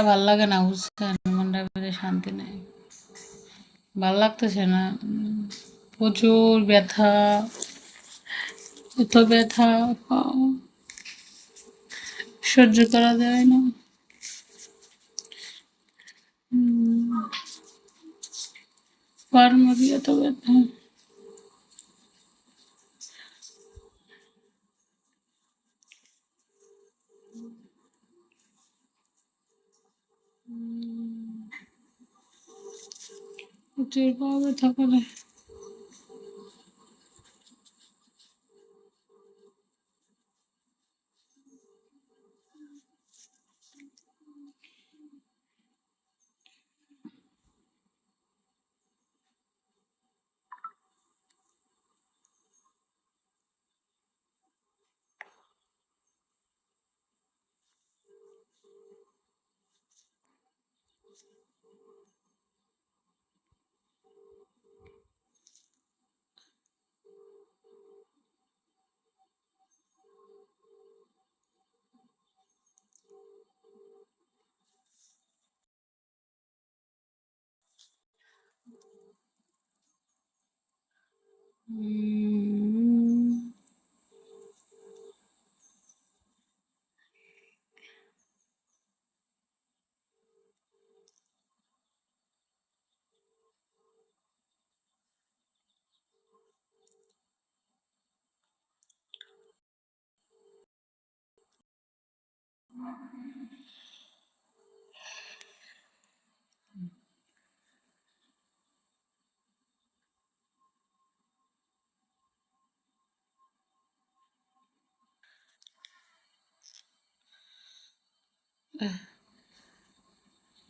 ভাল লাগে না, বুঝছেন? মনটা ভিতরে শান্তি নেই, ভাল লাগতেছে না। প্রচুর ব্যথা, এত ব্যথা সহ্য করা যায় না। পারমারি এত ব্যথা। প্রচুর পা ব্যথা করে।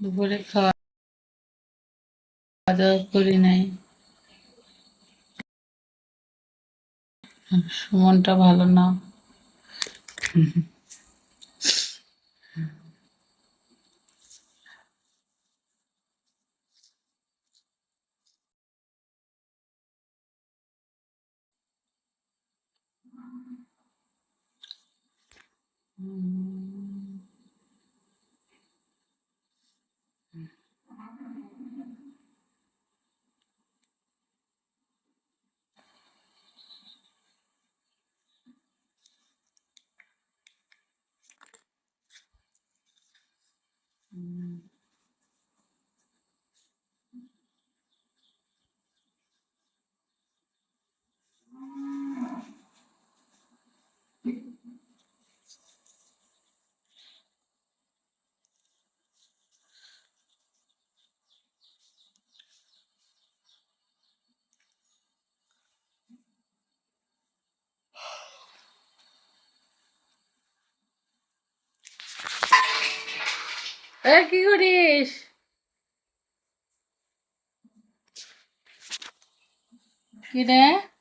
দুপুরে খাওয়া দাওয়া করি নাই, মনটা ভালো না। কি করিস? কি রে?